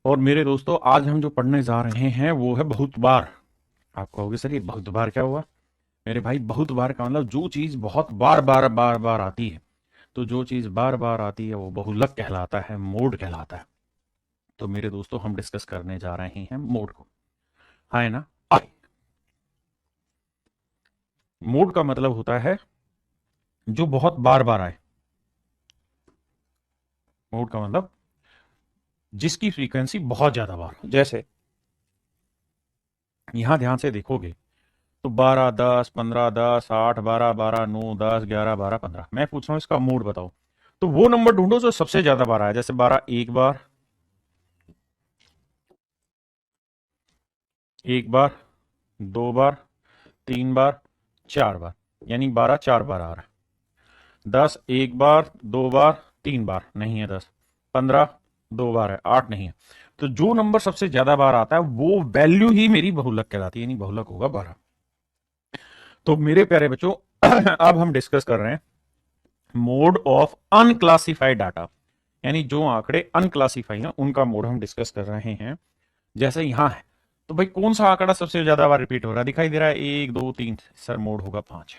और मेरे दोस्तों आज हम जो पढ़ने जा रहे हैं वो है बहुत बार। आप कहोगे सर ये बहुत बार क्या हुआ? मेरे भाई बहुत बार का मतलब जो चीज बहुत बार बार बार बार आती है, तो जो चीज बार बार आती है वो बहुलक कहलाता है, मोड कहलाता है। तो मेरे दोस्तों हम डिस्कस करने जा रहे हैं मोड को। हाँ है ना? आए। मोड का मतलब होता है जो बहुत बार बार आए। मोड का मतलब जिसकी फ्रीक्वेंसी बहुत ज्यादा बार हो। जैसे यहां ध्यान से देखोगे तो 12 10 15 10 8 12 12 9 10 11 12 15, मैं पूछ रहा हूं इसका मोड बताओ। तो वो नंबर ढूंढो जो सबसे ज्यादा बार आया। जैसे 12 एक बार, दो बार, तीन बार, चार बार, यानी 12 चार बार आ रहा है। 10 एक बार, दो बार, तीन बार नहीं है। 10 15 दो बार है, 8 नहीं है। तो जो नंबर सबसे ज्यादा बार आता है वो वैल्यू ही मेरी बहुलक कहलाती है, यानी बहुलक होगा 12। तो मेरे प्यारे बच्चों अब हम डिस्कस कर रहे हैं मोड ऑफ अनक्लासिफाइड डाटा, यानी जो आंकड़े अनक्लासिफाई हैं उनका मोड हम डिस्कस कर रहे हैं। जैसे यहां है तो भाई कौन सा आंकड़ा सबसे ज्यादा बार रिपीट हो रहा है? दिखाई दे रहा है एक दो तीन, सर मोड होगा 5।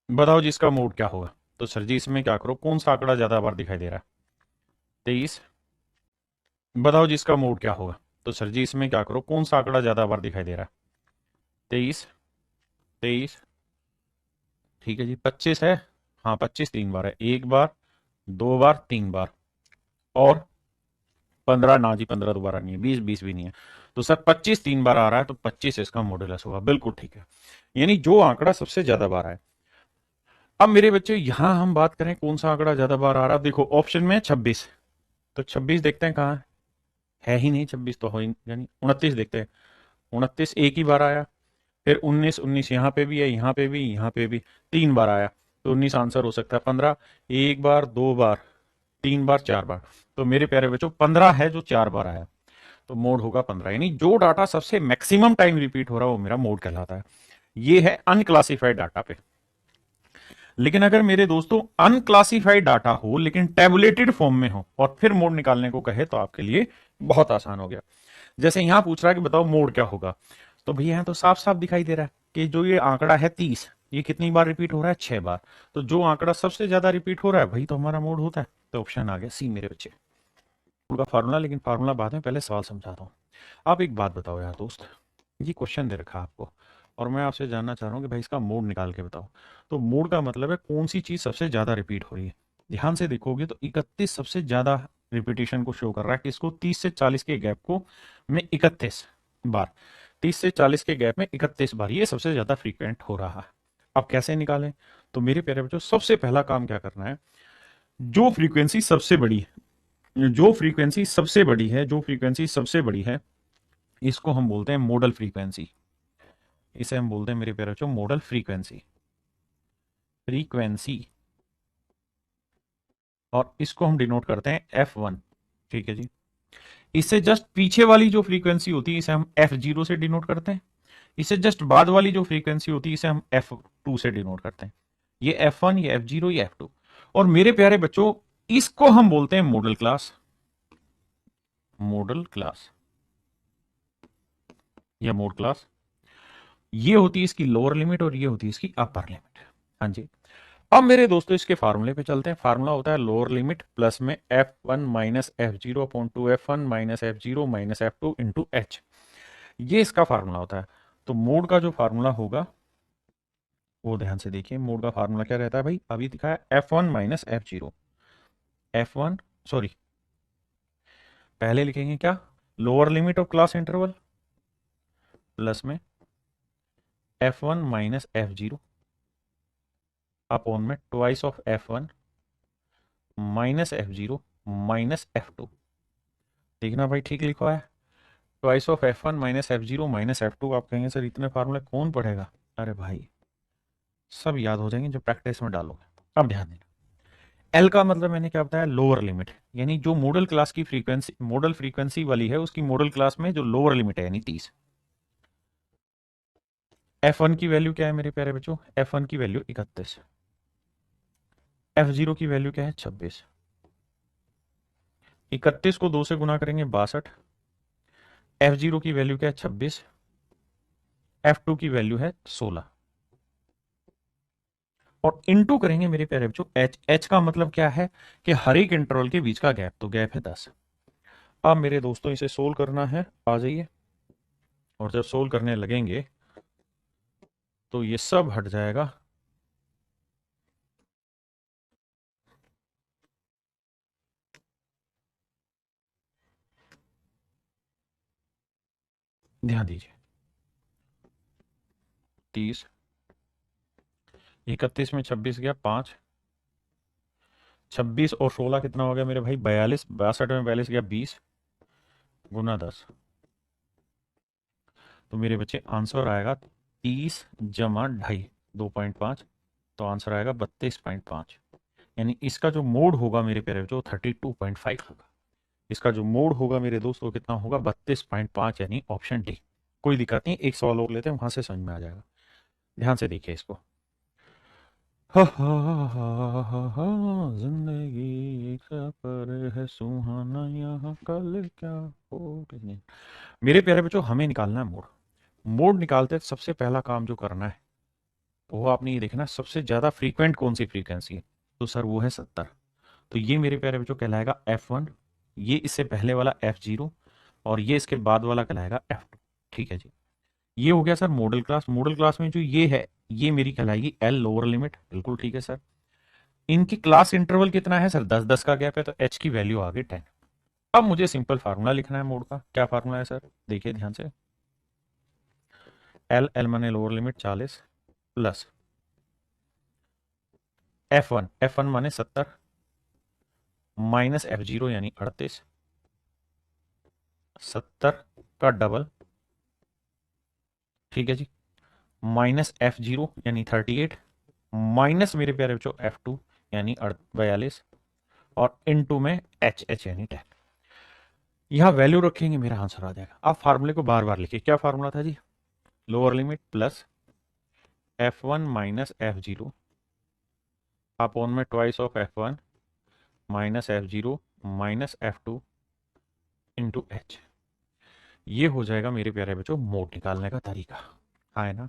बताओ जी इसका मोड क्या होगा? तो सर जी इसमें क्या करो, कौन सा आंकड़ा ज्यादा बार दिखाई दे रहा है? 23। बताओ जी इसका मोड क्या होगा? तो सर जी इसमें क्या करो, कौन सा आंकड़ा ज्यादा बार दिखाई दे रहा है? 23। 23। ठीक है जी। 25 है। हाँ 25 तीन बार है, एक बार, दो बार, तीन बार। और 15 ना जी, 15 दोबारा नहीं है। 20 20 भी नहीं है। तो सर 25 तीन बार आ रहा है तो 25 इसका मॉडुलस होगा। बिल्कुल ठीक है, यानी जो आंकड़ा सबसे ज्यादा बार आए। अब मेरे बच्चे यहां हम बात करें कौन सा आंकड़ा ज्यादा बार आ रहा है। देखो ऑप्शन में 26, तो 26 देखते हैं कहाँ है ही नहीं। 26 तो हो ही, यानी 29 देखते हैं। 29 एक ही बार आया। फिर 19, 19 यहाँ पे भी है, यहाँ पे भी, यहाँ पे भी तीन बार आया। तो 19 आंसर हो सकता है। 15 एक बार, दो बार, तीन बार, चार बार। तो मेरे प्यारे बच्चों 15 है जो चार बार आया। तो मोड होगा 15, यानी जो डाटा सबसे मैक्सिमम टाइम रिपीट हो रहा है वो मेरा मोड कहलाता है। ये है अनक्लासिफाइड डाटा पे। लेकिन अगर मेरे दोस्तों अनक्लासिफाइड डाटा हो लेकिन टेबुलेटेड फॉर्म में हो और फिर मोड निकालने को कहे तो आपके लिए बहुत आसान हो गया। जैसे यहां पूछ रहा है कि बताओ मोड क्या होगा, तो भैया यहां तो साफ साफ दिखाई दे रहा है कि जो ये आंकड़ा है 30, ये कितनी बार रिपीट हो रहा है? 6 बार। तो जो आंकड़ा सबसे ज्यादा रिपीट हो रहा है वही तो हमारा मोड होता है। तो ऑप्शन आ गया सी मेरे बच्चे। का फार्मूला, लेकिन फार्मूला बाद में, पहले सवाल समझाता हूँ। आप एक बात बताओ यार दोस्त, ये क्वेश्चन दे रखा है आपको और मैं आपसे जानना चाह रहा हूँ कि भाई इसका मोड निकाल के बताओ। तो मोड का मतलब है कौन सी चीज सबसे ज्यादा रिपीट हो रही है। ध्यान से देखोगे तो 31 सबसे ज्यादा रिपीटेशन को शो कर रहा है। किसको? 30 से 40 के गैप को में 31 बार। 30 से 40 के गैप में 31 बार ये सबसे ज्यादा फ्रीक्वेंट हो रहा है। अब कैसे निकालें? तो मेरे प्यारे बच्चों सबसे पहला काम क्या करना है, जो फ्रीक्वेंसी सबसे बड़ी है, जो फ्रीक्वेंसी सबसे बड़ी है, जो फ्रीक्वेंसी सबसे बड़ी है, इसको हम बोलते हैं मॉडल फ्रीक्वेंसी। इसे हम बोलते हैं मेरे प्यारे बच्चों मॉडल फ्रीक्वेंसी। फ्रीक्वेंसी। और इसको हम डिनोट करते हैं F1। ठीक है जी। इससे जस्ट पीछे वाली जो फ्रीक्वेंसी होती है इसे हम F0 से डिनोट करते हैं। इससे जस्ट बाद वाली जो फ्रीक्वेंसी होती है इसे हम F2 से डिनोट करते हैं। ये F1, ये F0, ये F2। और मेरे प्यारे बच्चों इसको हम बोलते हैं मॉडल क्लास। मॉडल क्लास या मोड क्लास। ये होती है इसकी लोअर लिमिट और ये होती है इसकी अपर लिमिट। हाँ जी। अब मेरे दोस्तों इसके फार्मूले पे चलते हैं। फार्मूला होता है लोअर लिमिट प्लस में F1 minus F0 upon 2F1 minus F0 minus F2 into H। ये इसका फार्मूला होता है। तो मोड का जो फार्मूला होगा वो ध्यान से देखिए। मोड का फार्मूला क्या रहता है भाई? अभी दिखा है F1 minus F0। F1, sorry, पहले लिखेंगे क्या? Lower limit of class interval plus में F1 माइनस F0 अपॉन में twice of F1 minus F0 minus F2। देखना भाई ठीक लिखा है। Twice of F1 minus F0 minus F2। आप कहेंगे सर इतने फार्मूले कौन पढ़ेगा? अरे भाई सब याद हो जाएंगे जब प्रैक्टिस में डालोगे। अब ध्यान देना, एल का मतलब मैंने क्या बताया? लोअर लिमिट, यानी जो मॉडल क्लास की फ्रीक्वेंसी, मॉडल फ्रीक्वेंसी वाली है उसकी मॉडल क्लास में जो लोअर लिमिट है यानी 30। F1 की वैल्यू क्या है मेरे प्यारे बच्चों? F1 की वैल्यू 31। F0 की वैल्यू क्या है? 26। 31 को 2 से गुना करेंगे 62, F0 की वैल्यू क्या है 26, F2 की वैल्यू है 16 और इनटू करेंगे मेरे प्यारे बच्चों एच का मतलब क्या है कि हर एक इंटरवल के बीच का गैप, तो गैप है 10। अब मेरे दोस्तों इसे सोल्व करना है, आ जाइए। और जब सोल्व करने लगेंगे तो ये सब हट जाएगा। ध्यान दीजिए, 30, 31 में 26 गया 5, 26 और 16 कितना हो गया मेरे भाई 42, 62 में 42 गया 20 गुना 10। तो मेरे बच्चे आंसर आएगा 30 जमा 2.5, 2.5, तो आंसर आएगा 32.5। यानी इसका जो मोड होगा मेरे प्यारे बच्चों 32.5 होगा। इसका जो मोड होगा मेरे दोस्तों कितना होगा 32.5, यानी ऑप्शन डी। कोई दिक्कत नहीं, एक सवाल और लेते हैं, वहां से समझ में आ जाएगा। ध्यान से देखिए इसको। हा हा हा हा हा, जिंदगी एक सफर है सुहाना, यहाँ कल क्या हो नहीं। मेरे प्यारे बच्चों हमें निकालना है मोड। मोड निकालते सबसे पहला काम जो करना है वो आपने ये देखना सबसे ज्यादा फ्रीक्वेंट कौन सी फ्रीक्वेंसी है, तो सर वो है 70। तो ये मेरे प्यारे बच्चों कहलाएगा F1, ये इससे पहले वाला F0 और ये इसके बाद वाला कहलाएगा F2। ठीक है जी, ये हो गया sir model class. Model class में जो ये है ये मेरी कहलाएगी L लोअर लिमिट, बिल्कुल ठीक है सर। इनकी क्लास इंटरवल कितना है सर 10-10 का गैप है, तो H की वैल्यू आ गई 10। अब मुझे सिंपल फार्मूला लिखना है मोड का। क्या फार्मूला है सर, देखिए ध्यान से। L माने लोअर लिमिट 40 प्लस F1 माने 70 माइनस F0 यानी 38, 70 का डबल, ठीक है जी, माइनस F0 यानी 38, माइनस मेरे प्यारे बच्चों F2 यानी 42 और इनटू में H यानी 10। यहां वैल्यू रखेंगे मेरा आंसर आ जाएगा। आप फार्मूले को बार बार लिखिए। क्या फार्मूला था जी, lower limit plus F1 minus F0 upon में twice of F1 minus F0 minus F2 into H। ये हो जाएगा मेरे प्यारे बच्चों मोड निकालने का तरीका। हाँ है ना।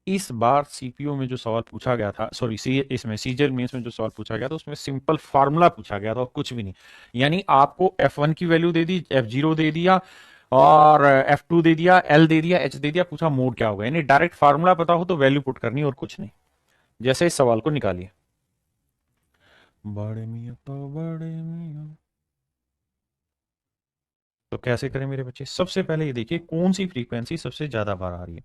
इस बार सीपीओ में जो सवाल पूछा गया था, सॉरी सी इसमें सीजल मेंस में जो सवाल पूछा गया था उसमें सिंपल फार्मूला पूछा गया था और कुछ भी नहीं। यानी आपको F1 की वैल्यू दे दी, F0 दे दिया और F2 दे दिया, L दे दिया, H दे दिया, पूछा मोड क्या होगा। यानी डायरेक्ट फार्मूला पता हो तो वैल्यू पुट करनी और कुछ नहीं। जैसे इस सवाल को निकालिए, बड़े मियां तो बड़े मियां, तो कैसे करें मेरे बच्चे। सबसे पहले ये देखिए कौन सी फ्रीक्वेंसी सबसे ज्यादा बार आ रही है,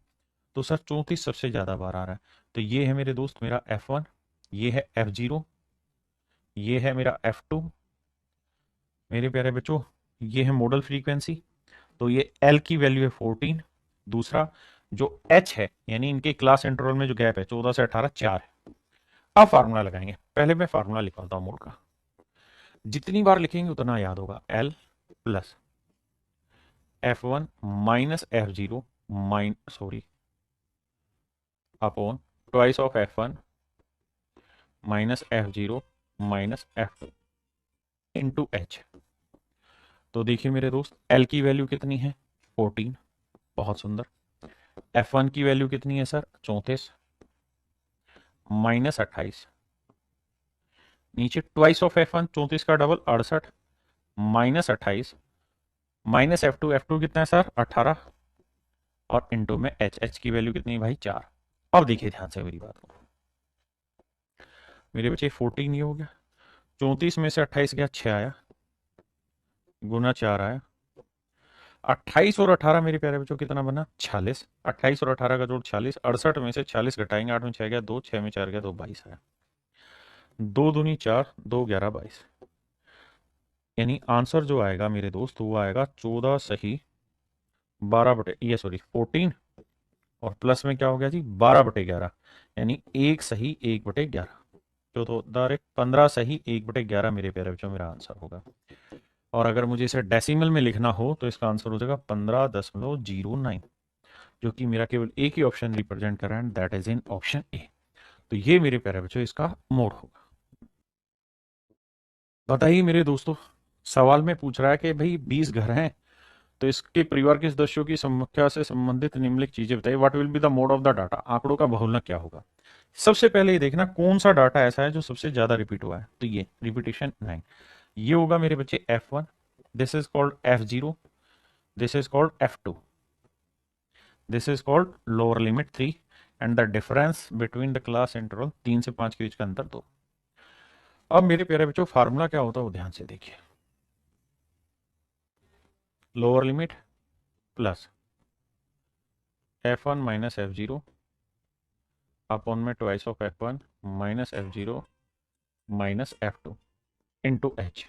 तो सर 34 सबसे ज्यादा बार आ रहा है। तो ये है मेरे दोस्त मेरा F1, ये है F0, ये है मेरा F2 मेरे प्यारे बच्चों, ये है मॉडल फ्रीक्वेंसी। तो ये L की वैल्यू है 14। दूसरा जो H है यानी इनके क्लास इंटरवल में जो गैप है 14 से 18 4 है। अब फार्मूला लगाएंगे। पहले मैं फार्मूला लिखवाता हूं मोड का, जितनी बार लिखेंगे उतना याद होगा। L plus F1 minus F0 sorry upon twice of F1 minus F0 minus F2 into H। तो देखिए मेरे दोस्त L की वैल्यू कितनी है 14, बहुत सुंदर। F1 की वैल्यू कितनी है सर 34 माइनस 28, नीचे ट्वाइस ऑफ F1 34 का डबल 68 माइनस 28 माइनस F2 कितना है सर 18 और इंटू में H की वैल्यू कितनी है भाई 4। अब देखिए ध्यान से मेरी बात को, मेरे बच्चे 14 ये हो गया, 34 में से 28 गया 6 आया, गुना 4 आया, 28 और 18 मेरे प्यारे बच्चों कितना बना 46, 28 और 18 का जोड़ 46, 68 में से 46 घटाएंगे 8 में 6 गया 2, 6 में 4 गया 2, 22 आया। 2 दूनी 4, 2 11 22। यानी आंसर जो आएगा मेरे दोस्त वो आएगा 14 सही 12 बटे ये सॉरी 14 और प्लस में क्या हो गया जी 12/11, यानी 1 सही 1/11। तो डायरेक्ट 15 सही 1/11 मेरे प्यारे बच्चों मेरा आंसर होगा। और अगर मुझे इसे डेसिमल में लिखना हो तो इसका आंसर हो जाएगा 15.09, जो कि मेरा केवल एक ही ऑप्शन रिप्रेजेंट कर रहा है, that is in option A. तो ये मेरे प्यारे बच्चों इसका मोड होगा। बताइए मेरे दोस्तों सवाल में पूछ रहा है कि भाई 20 घर हैं, तो इसके परिवार के सदस्यों की संख्या से संबंधित निम्नलिखित चीजें बताइए। What will be the mode of the data, आंकड़ों का बहुलक क्या होगा। सबसे पहले ये देखना कौन सा डाटा ऐसा है जो सबसे ज्यादा रिपीट हुआ है, तो ये रिपीटेशन 9, ये होगा मेरे बच्चे F1, this is called F0, this is called F2, this is called lower limit 3, and the difference between the class interval 3 से 5 के बीच का अंतर 2। अब मेरे प्यारे बच्चों फार्मूला क्या होता है वो ध्यान से देखिए। Lower limit plus F1 minus F0 upon में twice of F1 minus F0 minus F2 into H।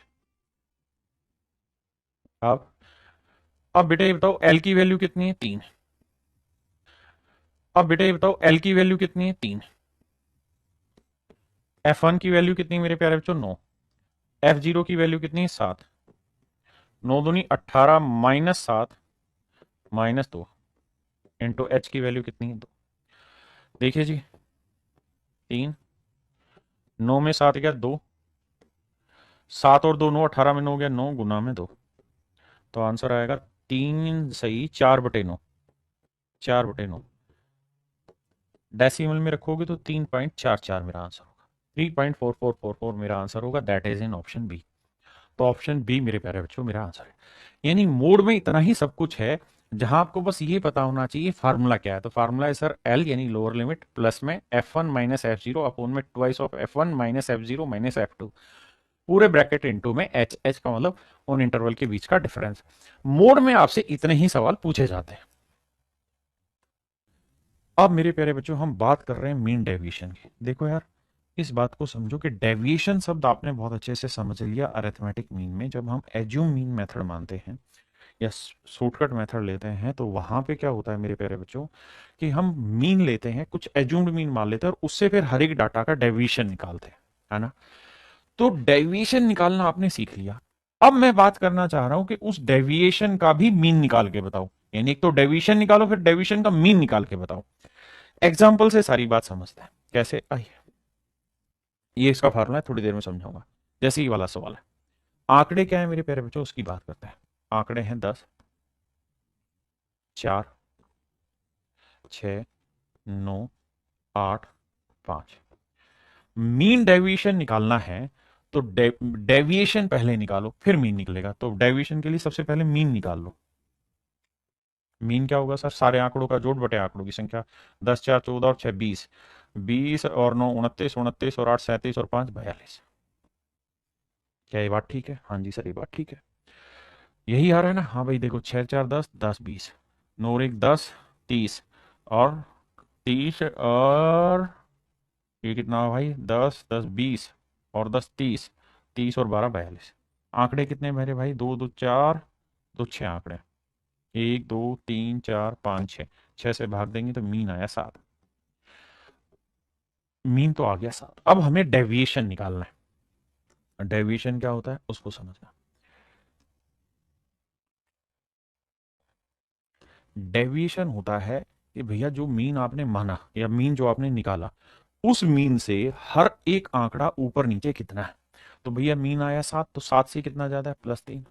अब बेटा ये बताओ L की वैल्यू कितनी है, 3। अब बेटा ये बताओ L की वैल्यू कितनी है, 3। F1 की वैल्यू कितनी है मेरे प्यारे बच्चों, 9। F0 की वैल्यू कितनी है, 7। 9 दूनी 18 माइनस 7 माइनस 2 इंटू H की वैल्यू कितनी है, 2। देखिए जी, 3, 9 में 7 गया 2, 7 और 2 9, 18 में 9 गया 9, गुना में 2, तो आंसर आएगा 3 सही 4/9, 4/9। डेसिमल में रखोगे तो 3.44 मेरा आंसर होगा, 3.4444 मेरा आंसर होगा। That is in option B. तो ऑप्शन बी मेरे प्यारे बच्चों मेरा आंसर है। यानी मोड में इतना ही सब कुछ है, जहां आपको बस ये पता होना चाहिए फार्मूला क्या है। तो फार्मूला है सर एल यानी लोअर लिमिट प्लस में F1 माइनस F0 अपोन में twice of F1 minus F0 minus F2 पूरे ब्रैकेट इनटू में H, H का मतलब उन इंटरवल के बीच का डिफरेंस। मोड में आपसे इतने ही सवाल पूछे जाते हैं। अब मेरे प्यारे बच्चों हम बात कर रहे हैं मीन डेविएशन की। देखो यार, इस बात को समझो कि डेविएशन शब्द आपने बहुत अच्छे से समझ लिया अरिथमेटिक मीन में। जब हम एज्यूम मीन मेथड मानते हैं या शॉर्टकट मेथड लेते हैं, तो वहां पे क्या होता है मेरे प्यारे बच्चों कि हम मीन लेते हैं, कुछ एज्यूम्ड मीन मान लेते हैं और उससे फिर हर एक डाटा का डेविएशन निकालते हैं, है ना। तो डेविएशन निकालना आपने सीख लिया। अब मैं बात करना चाह रहा हूं कि उस डेविएशन का भी मीन निकाल के बताओ। यानी एक तो डेविएशन निकालो, फिर डेविएशन का मीन निकाल के बताओ। एग्जाम्पल से सारी बात समझते हैं कैसे। आइए, ये इसका फार्मूला है, थोड़ी देर में समझाऊंगा। जैसे ये वाला सवाल है, आंकड़े क्या है मेरे प्यारे बच्चों उसकी बात करते हैं। आंकड़े हैं 10, 4, 6, 9, 8, 5। मीन डेविएशन निकालना है तो डेविएशन पहले निकालो फिर मीन निकलेगा। तो डेविएशन के लिए सबसे पहले मीन निकाल लो। मीन क्या होगा सर, सारे आंकड़ों का जोड़ बटे आंकड़ों की संख्या। 10, 4, 14 और 6, 20। 20 और 9 29, 29 और 8 37 और 5 42। क्या ये बात ठीक है? हाँ जी सर, ये बात ठीक है। यही आ रहा है ना। हाँ भाई देखो, 6 4 10, 10 20, 9 और 1 10, 30 और 30 और ये कितना हुआ भाई, 10 10 20 और 10 30, 30 और 12 42। आंकड़े कितने मेरे भाई, 2 2 4, 2 6 आंकड़े। 1 2 3 4 5 6, 6 से भाग देंगे तो मीन आया 7। मीन तो आ गया 7। अब हमें डेविएशन निकालना है। डेविएशन क्या होता है उसको समझना। डेविएशन होता है कि भैया जो मीन आपने माना या मीन जो आपने निकाला, उस मीन से हर एक आंकड़ा ऊपर नीचे कितना है। तो भैया मीन आया 7, तो 7 से कितना ज्यादा है, +3।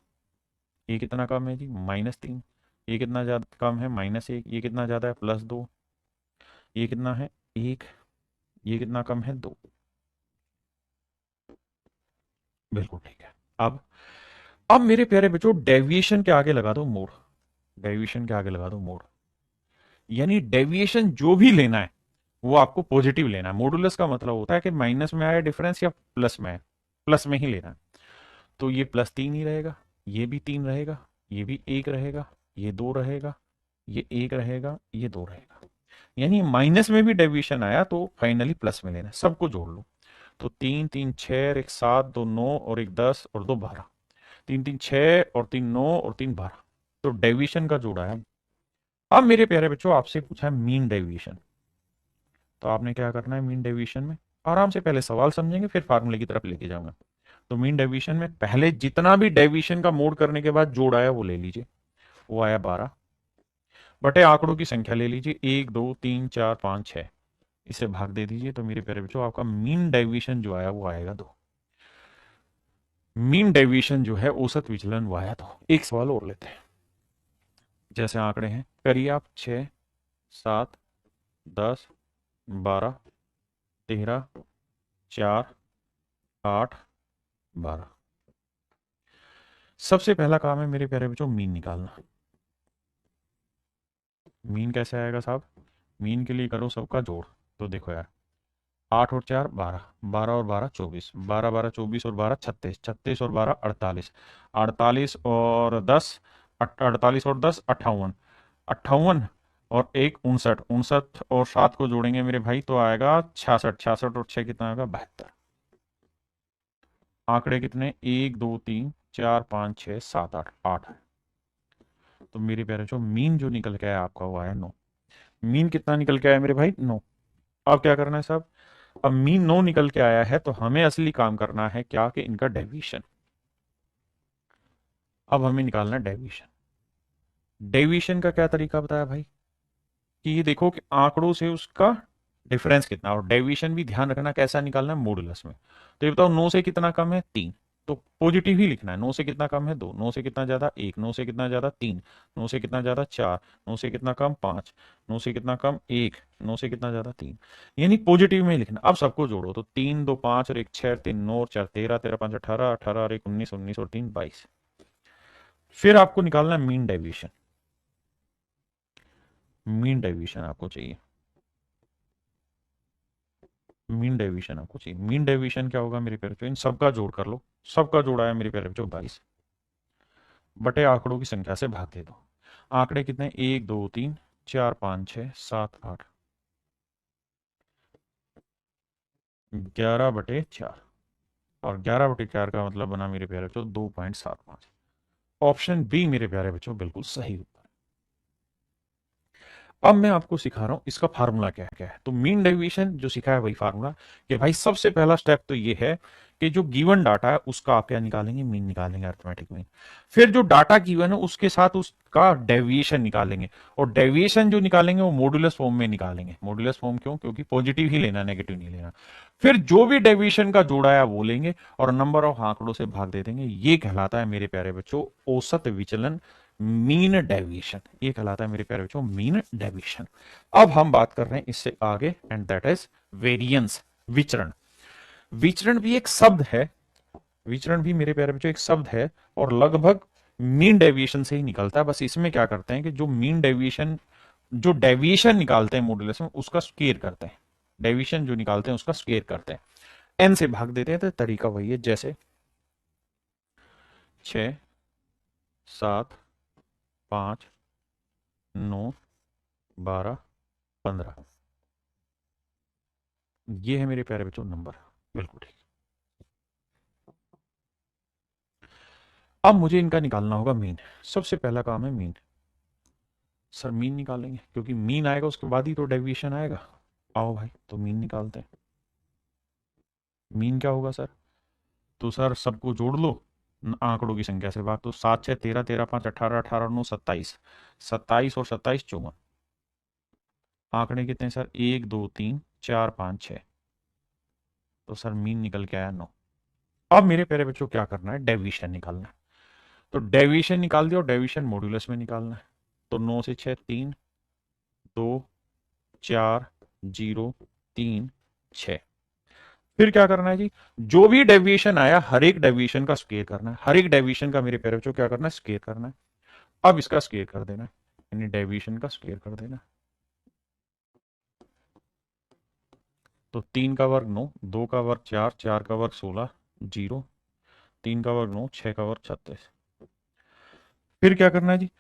ये कितना कम है जी, -3। ये कितना ज्यादा कम है, -1। ये कितना ज्यादा है, +2। ये कितना है, 1। ये कितना कम है, 2। बिल्कुल ठीक है। अब मेरे प्यारे बच्चों डेविएशन के आगे लगा दो मोड। डेविएशन के आगे लगा दो मोड। यानी डेविएशन जो भी लेना है वो आपको पॉजिटिव लेना है। मॉडुलस का मतलब होता है कि माइनस में आया डिफरेंस या प्लस में है, प्लस में ही लेना है। तो ये +3 ही रहेगा, ये भी 3 रहेगा, ये भी 1 रहेगा, ये 2 रहेगा, ये 1 रहेगा, ये 2 रहेगा। यानी माइनस में भी डेविएशन आया तो फाइनली प्लस में लेना है। सबको जोड़ लो तो 3 3 6 1 7 2 9 और 1 10 और 2 12। 3 3 6 और 3 9 और 3 12। तो डेविएशन का जोड़ा है। अब मेरे प्यारे बच्चों आपसे पूछा है मीन डेविएशन, तो आपने क्या करना है मीन डेविएशन में। आराम से पहले सवाल समझेंगे फिर फार्मूले की तरफ लेके जाऊंगा। तो मीन डेविएशन में पहले जितना भी डेविएशन का मोड करने के बाद जोड़ आया वो ले लीजिए। वो आया 12 बटे आंकड़ों की संख्या ले लीजिए, 1 2 3 4 5 6। इसे भाग दे दीजिए तो मेरे प्यारे बच्चों आपका मीन डेविएशन जो आया वो आएगा 2। मीन डेविएशन जो है औसत विचलन वो आया। तो एक सवाल और लेते हैं। जैसे आंकड़े हैं, करिए आप 6, 7, 10, 12, 13, 4, 8, 12। सबसे पहला काम है मेरे प्यारे बच्चों मीन निकालना। मीन कैसे आएगा साहब? मीन के लिए करो सबका जोड़। तो देखो यार, 8 और 4 12, 12 और 12 24, 12 12 24 और 12 36, 36 और 12 48, 48 और 10 48 और 10 58, 58 और 1 59, 59 और 7 को जोड़ेंगे मेरे भाई तो आएगा 66, 66 और 6 कितना आएगा 72। आंकड़े कितने? 1 2 3 4 5 6 7 8 8 है। तो मेरे प्यारे जो मीन जो निकल के आया आपका वो आया 9। मीन कितना निकल के आया मेरे भाई? 9। अब क्या करना है साहब? अब मीन 9 निकल के आया है तो हमें असली काम करना है क्या कि इनका डेविएशन। अब हमें निकालना है डेविएशन। डेविएशन का क्या तरीका बताया भाई? कि ये देखो कि आंकड़ों से उसका डिफरेंस कितना, और डेविएशन भी ध्यान रखना कैसा निकालना है, मॉडुलस में। तो ये बताओ 9 से कितना कम है? 3। तो पॉजिटिव ही लिखना है। 9 से कितना कम है? 2। 9 से कितना ज्यादा? 1। 9 से कितना ज्यादा? 3। 9 से कितना ज्यादा? 4। 9 से कितना कम? 5। 9 से कितना कम? 1। 9 से कितना ज्यादा? 3। यानी पॉजिटिव में ही लिखना। अब सबको जोड़ो तो 3 2 5 और 1 6, 3 9 और 4 13, 13 5 18, 18 और 1 19, 19 और 3 22। फिर आपको निकालना है मीन डेविएशन। मीन डेविएशन आपको चाहिए। मीन डेविएशन आपको चाहिए। मीन डेविएशन क्या होगा मेरे प्यारे बच्चों? इन सबका जोड़ कर लो। सबका जोड़ा है मेरे प्यारे बच्चों 22 बटे आंकड़ों की संख्या से भाग दे दो। आंकड़े कितने? 1 2 3 4 5 6 7 8, 11/4। और 11/4 का मतलब बना मेरे प्यारे बच्चों 2.75। ऑप्शन बी मेरे प्यारे बच्चों बिल्कुल सही उत्तर। अब मैं आपको सिखा रहा हूं इसका फार्मूला क्या है। तो मीन डेविएशन जो सिखाया है वही फार्मूला, कि भाई सबसे पहला स्टेप तो ये है कि जो गिवन डाटा है उसका आप क्या निकालेंगे? मीन निकालेंगे, अरिथमेटिक मीन। फिर जो डाटा गिवन है उसके साथ उसका डेविएशन निकालेंगे, और डेविएशन जो निकालेंगे वो मॉडुलस फॉर्म में निकालेंगे। मॉडुलस फॉर्म क्यों? क्योंकि पॉजिटिव ही लेना, नेगेटिव नहीं लेना। फिर जो भी डेविएशन का जोड़ा है वो लेंगे और नंबर ऑफ आंकड़ों से भाग दे देंगे। ये कहलाता है मेरे प्यारे बच्चों औसत विचलन, मीन डेविएशन। ये कहलाता है मेरे प्यारे बच्चों मीन डेविएशन। अब हम बात कर रहे हैं इससे आगे, एंड दैट इज वेरिएंस, विचरण। विचरण भी एक शब्द है। विचरण भी मेरे प्यारे बच्चों एक शब्द है और लगभग मीन डेविएशन से ही निकलता है। बस इसमें क्या करते हैं कि जो मीन डेविएशन, जो डेविएशन निकालते हैं मॉडुलस में उसका स्क्वायर करते हैं। डेविएशन जो निकालते हैं उसका स्क्वायर करते हैं, एन से भाग देते हैं। तो तरीका वही है, जैसे 6 7 5 9 12 15, ये है मेरे प्यारे बच्चों नंबर। बिल्कुल ठीक। अब मुझे इनका निकालना होगा मीन। सबसे पहला काम है मीन। सर मीन निकालेंगे क्योंकि मीन आएगा उसके बाद ही तो डेविएशन आएगा। आओ भाई, तो मीन निकालते हैं। मीन क्या होगा सर? तो सर सबको जोड़ लो आंकड़ों की संख्या से भाग। तो 7 6 13, 13 5 18, 18 9 27, 27 और 27 54। आंकड़े कितने सर? 1 2 3 4 5 6। तो सर मीन निकल के आया 9। अब मेरे प्यारे बच्चों क्या करना है? डेविएशन निकालना है। तो डेविएशन निकाल दिया और डेविएशन मॉड्यूलस में निकालना है। तो 9 से 6 3 2 4 0 3 6। फिर क्या करना है जी? जो भी डेविएशन आया हर एक डेविएशन का स्क्वायर करना है। हर एक डेविएशन का मेरे प्यारे बच्चों क्या करना है? स्क्वायर करना है। अब इसका स्क्वायर कर देना है, यानी डेविएशन का स्क्वायर कर देना। तो 3 का वर्ग 9, 2 का वर्ग 4, 4 का वर्ग 16, 0, 3 का वर्ग 9, 6 का वर्ग 36। फिर क्या करना है जी?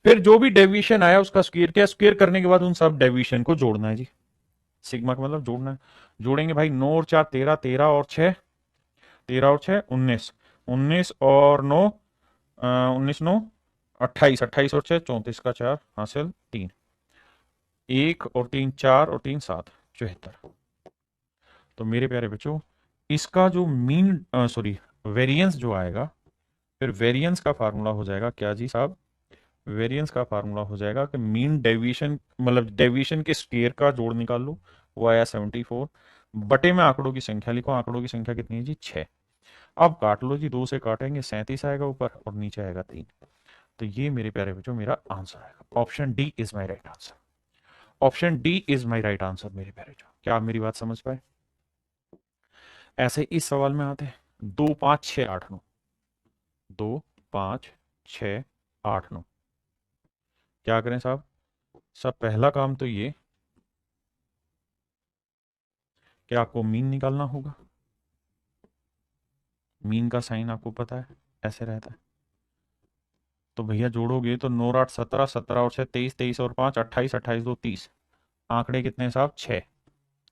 फिर जो भी डेविएशन आया उसका स्क्वायर किया। स्क्वायर करने के बाद उन सब डेविएशन को जोड़ना है जी। सिग्मा का मतलब जोड़ना है। जोड़ेंगे भाई 9 और 4 13, 13 और 6 13 और 6 19, 19 और 9 19 9 28, 28 और 6 34 का 4 हासिल 3, 1 और 3 4 और 3 7 74। तो मेरे प्यारे बच्चों इसका जो मीन सॉरी वेरिएंस जो आएगा, फिर वेरिएंस का फार्मूला हो जाएगा क्या जी साहब? वेरिएंस का फार्मूला हो जाएगा कि मीन डेविएशन, मतलब डेविएशन के स्क्वायर का जोड़ निकाल लो, वो आया 74 बटे में आंकड़ों की संख्या लिखो। आंकड़ों की संख्या कितनी है जी? 6। अब काट लो जी, 2 से काटेंगे 37 आएगा ऊपर और नीचे आएगा 3। तो ये मेरे प्यारे बच्चों मेरा आंसर आएगा। Option D is my right answer. Option D is my right answer मेरे प्यारे बच्चों। क्या आप मेरी बात समझ पाए? ऐसे इस सवाल में आते हैं 2 5 6 8 9। 2 5 6 8 9। क्या करें साहब? सब पहला काम तो ये कि आपको मीन निकालना होगा। मीन का साइन आपको पता है ऐसे रहता है। तो भैया जोड़ोगे तो 9 8 17, 17 और 6 23, 23 और 5 28, 28 2 30। आंकड़े कितने हैं साहब? 6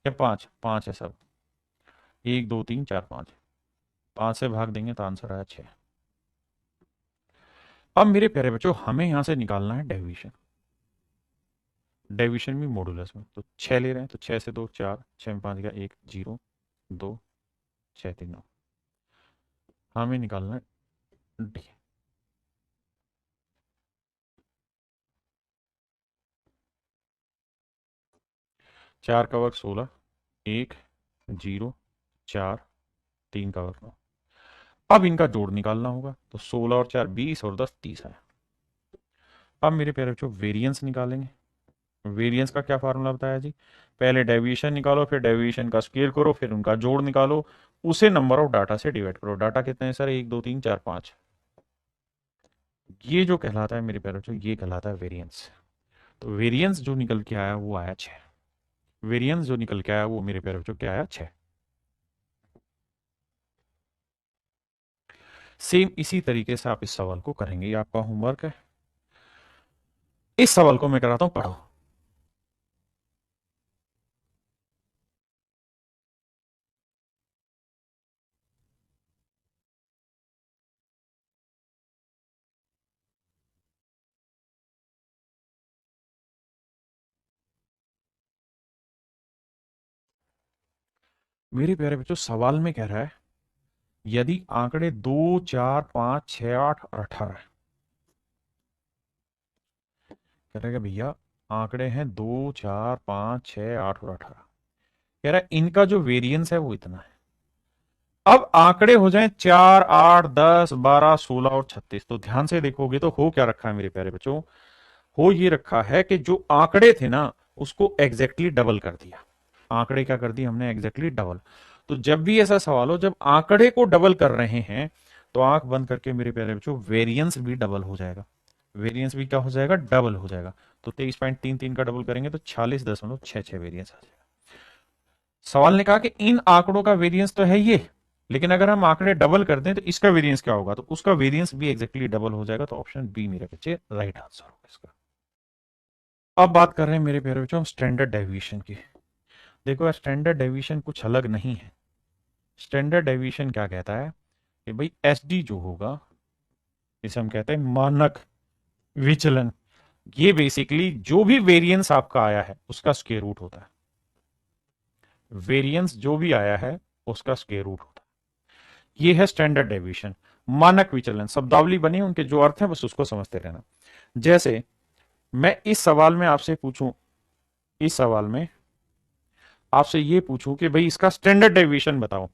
या 5? 5 है सब। 1 2 3 4 5। 5 से भाग देंगे तो आंसर आया 6। अब मेरे प्यारे बच्चों हमें यहां से निकालना है डेविएशन। डेविएशन भी मॉडुलस में। तो 6 ले रहे हैं तो 6 से 2 4, 6 में 5 गया 1 0 2 6 3 9। हमें निकालना है डी। 4 का वर्ग 16, 1 0 4 3 का वर्ग 9। अब इनका जोड़ निकालना होगा तो 16 और 4 20 और 10 30 है। अब मेरे प्यारे बच्चों वेरिएंस निकालेंगे। वेरिएंस का क्या फार्मूला बताया जी? पहले डेविएशन निकालो, फिर डेविएशन का स्क्वायर करो, फिर उनका जोड़ निकालो, उसे नंबर ऑफ डाटा से डिवाइड करो। डाटा कितने हैं सर? 1 2 3 4 5। ये जो कहलाता है मेरे प्यारे बच्चों ये कहलाता है वेरिएंस। तो वेरिएंस जो निकल के आया वो आया 6। वेरिएंस जो निकल के आया वो मेरे प्यारे बच्चों क्या आया? 6। सेम इसी तरीके से आप इस सवाल को करेंगे। ये आपका होमवर्क है। इस सवाल को मैं कराता हूं, पढ़ो। मेरे प्यारे बच्चों सवाल में कह रहा है यदि आंकड़े 2 4 5 6 8 और 18 कह रहा है भैया आंकड़े हैं 2 4 5 6 8 और 18। कह रहा है इनका जो वेरिएंस है वो इतना है। अब आंकड़े हो जाएं 4 8 10 12 16 और 36। तो ध्यान से देखोगे तो हो क्या रखा है मेरे प्यारे बच्चों? हो ये रखा है कि जो आंकड़े थे ना उसको एग्जैक्टली डबल कर दिया। आंकड़े क्या कर दिए हमने? Exactly double. तो जब भी ऐसा सवाल हो जब आंकड़े को डबल कर रहे हैं तो आंख बंद करके मेरे प्यारे बच्चों वेरिएंस भी डबल हो जाएगा। वेरिएंस भी क्या हो जाएगा? डबल हो जाएगा। तो 23.33 का डबल करेंगे तो 46.66 वेरिएंस आ जाएगा। सवाल ने कहा कि इन आंकड़ों का वेरिएंस तो है ये, लेकिन अगर हम आंकड़े डबल कर दें तो इसका वेरिएंस क्या होगा? तो उसका वेरिएंस भी एग्जैक्टली डबल हो जाएगा। तो ऑप्शन बी मेरे बच्चे राइट आंसर होगा इसका। अब बात कर रहे हैं मेरे प्यारे बच्चों स्टैंडर्ड डेविएशन की। देखो स्टैंडर्ड डेविएशन कुछ अलग नहीं है। स्टैंडर्ड डेविएशन क्या कहता है कि भाई एस डी जो होगा इसे हम कहते हैं मानक विचलन। ये बेसिकली जो भी वेरिएंस आपका आया है उसका स्क्वायर रूट होता है। वेरिएंस जो भी आया है उसका स्क्वायर रूट होता है। ये है स्टैंडर्ड डेविएशन। मानक विचलन शब्दावली बनी, उनके जो अर्थ है बस उसको समझते रहना। जैसे मैं इस सवाल में आपसे पूछूं, इस सवाल में आपसे ये पूछूं कि भाई इसका स्टैंडर्ड डेविएशन बताओ,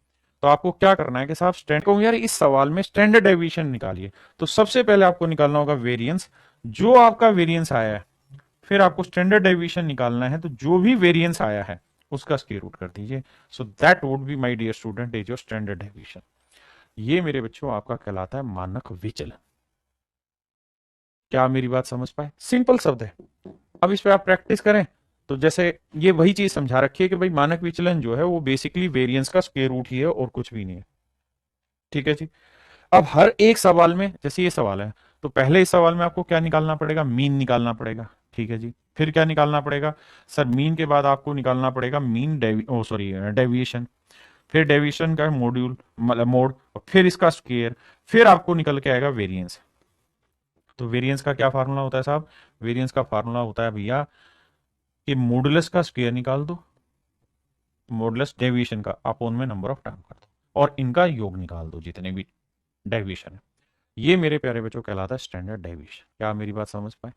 तो आपको क्या करना है कि साहब स्टैंड को यार इस सवाल में स्टैंडर्ड डेविएशन निकालिए। तो सबसे पहले आपको निकालना होगा वेरिएंस। जो आपका वेरिएंस आया है फिर आपको स्टैंडर्ड डेविएशन निकालना है। तो जो भी वेरिएंस आया है उसका स्क्वायर रूट कर दीजिए। So that would be my dear student is your standard deviation. ये मेरे बच्चों आपका कहलाता है मानक विचलन। क्या आप मेरी बात समझ पाए? सिंपल शब्द है। अब इस पे आप प्रैक्टिस करें तो जैसे ये वही चीज समझा रखी है कि भाई मानक विचलन जो है वो बेसिकली वेरिएंस का स्क्वायर रूट ही है और कुछ भी नहीं है। ठीक है जी। अब हर एक सवाल में जैसे ये सवाल है तो पहले इस सवाल में आपको क्या निकालना पड़ेगा? मीन निकालना पड़ेगा। ठीक है जी। फिर क्या निकालना पड़ेगा सर? मीन के बाद आपको निकालना पड़ेगा मीन डेविएशन। फिर डेविएशन का मॉड्यूल मतलब मोड, और फिर इसका स्क्वायर, फिर आपको निकल के आएगा वेरिएंस। तो वेरिएंस का क्या फार्मूला होता है साहब? वेरिएंस का फार्मूला होता है भैया कि मॉडुलस का स्क्वायर निकाल दो, मॉडुलस डेविएशन का अपोन में नंबर ऑफ टर्म कर दो और इनका योग निकाल दो जितने भी डेविएशन है। ये मेरे प्यारे बच्चों कहलाता है स्टैंडर्ड डेविएशन। क्या आप मेरी बात समझ पाए?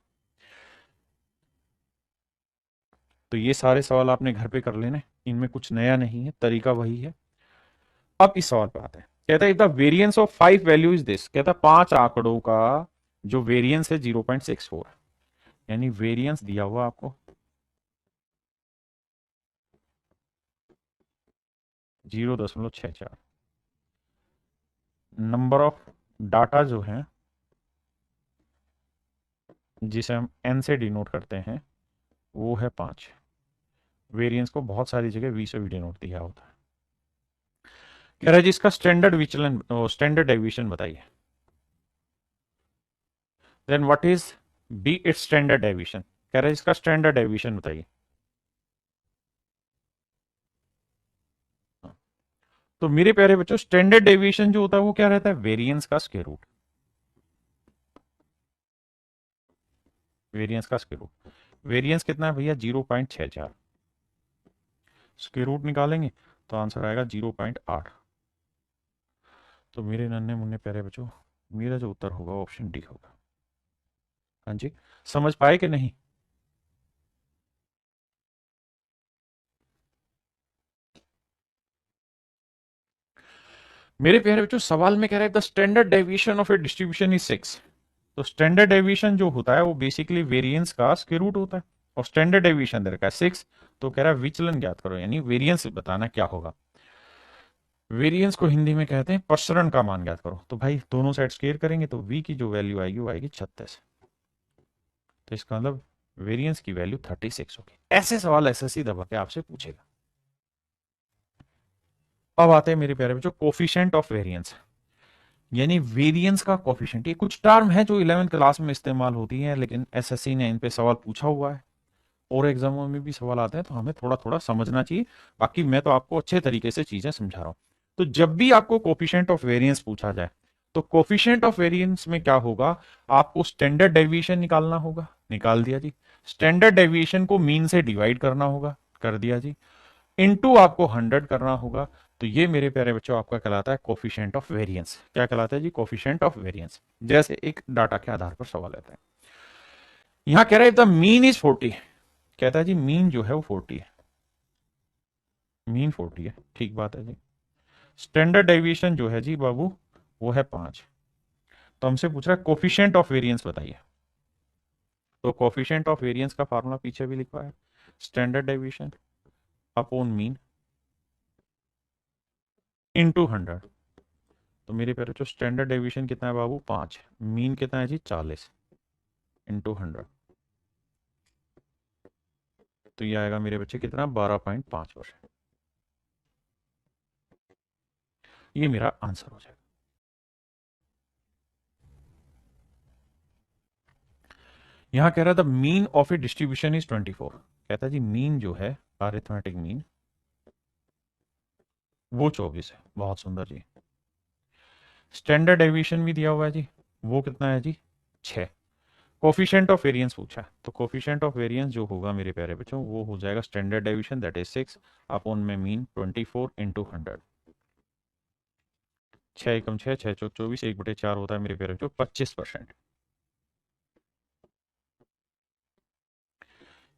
तो ये सारे सवाल आपने घर पे कर लेने, इनमें कुछ नया नहीं है, तरीका वही है। अब इस सवाल पे आते हैं। कहता है if the variance of 5 value is this, कहता है 5 आंकड़ों का जो वेरिएंस है 0.64, यानी वेरिएंस दिया हुआ आपको 0.64, नंबर ऑफ डाटा जो है जिसे हम एन से डिनोट करते हैं वो है 5। वेरिएंस को बहुत सारी जगह वी से भी डिनोट दिया होता है। कह रहा है जी इसका स्टैंडर्ड विचलन, स्टैंडर्ड डेविएशन बताइए। Then what is B its standard deviation, कह रहा है इसका स्टैंडर्ड डेविएशन बताइए। तो मेरे प्यारे बच्चों स्टैंडर्ड डेविएशन जो होता है वो क्या रहता है, वेरिएंस का स्क्वायर रूट, वेरिएंस का स्क्वायर रूट। वेरिएंस कितना है भैया 0.64, स्क्वायर रूट निकालेंगे तो आंसर आएगा 0.8। तो मेरे नन्हे मुन्ने प्यारे बच्चों मेरा जो उत्तर होगा ऑप्शन डी होगा। हाँ जी, समझ पाए कि नहीं? मेरे प्यारे बच्चों सवाल में कह रहा है the standard deviation of A distribution is 6। तो स्टैंडर्ड डेविएशन जो होता है वो बेसिकली वेरिएंस का स्क्वायर रूट होता है, और स्टैंडर्ड डेविएशन दे रखा है 6। तो कह रहा है विचलन ज्ञात करो, यानी वेरिएंस बताना क्या होगा। वेरिएंस को हिंदी में कहते हैं प्रसरण का मान ज्ञात करो। तो भाई दोनों साइड स्क्वायर करेंगे तो v की जो वैल्यू आएगी वो आएगी 36। तो इसका मतलब वेरिएंस की वैल्यू 36 होगी। ऐसे सवाल एसएससी दबा के आपसे पूछेगा। अब आते हैं मेरे प्यारे बच्चों कोफिशिएंट ऑफ वेरिएंस, यानी वेरिएंस का कोफिशिएंट। ये कुछ टर्म है जो 11th क्लास में इस्तेमाल होती है, लेकिन एसएससी ने इन पे सवाल पूछा हुआ है और एग्जामों में भी सवाल आते हैं, तो हमें थोड़ा थोड़ा समझना चाहिए। बाकी मैं तो आपको अच्छे तरीके से चीजें समझा रहा हूं। तो जब भी आपको कोफिशिएंट ऑफ वेरिएंस पूछा जाए तो कोफिशिएंट ऑफ वेरिएंस में क्या होगा, आपको स्टैंडर्ड डेविएशन निकालना होगा, निकाल दिया जी। स्टैंडर्ड डेविएशन को मीन से डिवाइड करना होगा, कर दिया जी। इनटू आपको 100 करना होगा। तो ये मेरे प्यारे बच्चों आपका कहलाता है कोफिशिएंट ऑफ वेरिएंस। क्या कहलाता है जी, कोफिशिएंट ऑफ वेरिएंस। जैसे एक डाटा के आधार पर सवाल आता है, यहां कह रहा है द मीन इज 40, कहता है जी मीन जो है वो 40 है, मीन 40 है, ठीक बात है जी। स्टैंडर्ड डेविएशन जो है जी बाबू वो है 5। तो हमसे पूछ रहा है कोफिशिएंट ऑफ वेरिएंस बताइए। तो कोफिशिएंट ऑफ वेरिएंस का फार्मूला पीछे भी लिखा है, standard deviation upon mean into 100। तो मेरे प्यारे जो स्टैंडर्ड डेविएशन कितना है बाबू 5, मीन कितना है जी 40 इंटू 100। तो ये आएगा मेरे बच्चे कितना 12.5%। ये मेरा आंसर हो जाएगा। यहां कह रहा था mean of A distribution is 24, कहता है जी मीन जो है अरिथमेटिक मीन वो 24 है। बहुत सुंदर जी। स्टैंडर्ड डेविएशन भी दिया हुआ है जी, वो कितना है जी 6। कोफिशिएंट ऑफ वेरिएंस पूछा है, तो कोफिशिएंट ऑफ वेरिएंस जो होगा मेरे प्यारे बच्चों वो हो जाएगा standard deviation that is 6 upon में मीन 24 इंटू 100। 6 एकम 6, 6 चौक 24, 1/4 होता है मेरे प्यारे बच्चों 25%।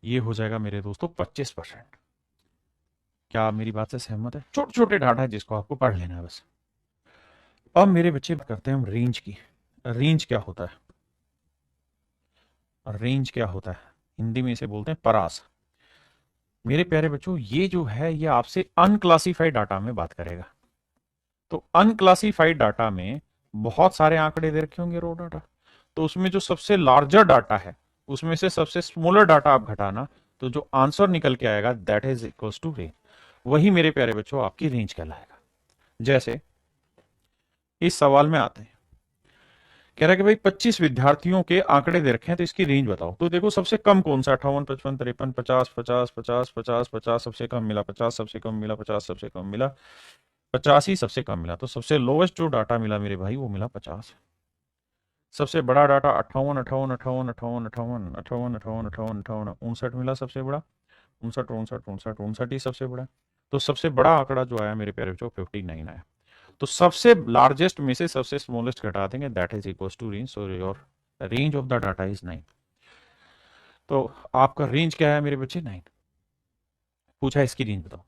ये हो जाएगा मेरे दोस्तों 25%। क्या आप मेरी बात से सहमत है? छोटे छोटे डाटा है जिसको आपको पढ़ लेना है बस। अब मेरे बच्चे बात करते हैं हम रेंज की। रेंज क्या होता है, रेंज क्या होता है, हिंदी में इसे बोलते हैं परास। मेरे प्यारे बच्चों ये जो है ये आपसे अनक्लासिफाइड डाटा में बात करेगा। तो अनक्लासिफाइड डाटा में बहुत सारे आंकड़े दे रखे होंगे रो डाटा, तो उसमें जो सबसे लार्जर डाटा है उसमें से सबसे स्मॉलर डाटा आप घटाना, तो जो आंसर निकल के आएगा that is equals to range. वही मेरे प्यारे बच्चों आपकी रेंज कहलाएगा। जैसे इस सवाल में आते हैं, कह रहा है कि भाई 25 विद्यार्थियों के आंकड़े दे रखे हैं तो इसकी रेंज बताओ। तो देखो सबसे कम कौन सा 58, 55, 53, 50, 50, 50, 50, 50 सबसे कम मिला, 50 सबसे कम मिला, 50 सबसे कम मिला, 85 सबसे कम मिला। तो सबसे लोवेस्ट जो डाटा मिला मेरे भाई वो मिला 50। सबसे बड़ा डाटा 58, 58, 58, 58, 58, 58, 58, 58, 58, 59 मिला सबसे बड़ा, 59, 59, 59, 59 ही सबसे बड़ा। तो सबसे बड़ा आंकड़ा जो आया मेरे प्यारे बच्चों 59 आया। तो सबसे लार्जेस्ट में से सबसे स्मॉलेस्ट घटा देंगे that is equal to range. So your range of the data is 9। तो आपका रेंज क्या है मेरे बच्चे 9। पूछा इसकी रेंज बताओ।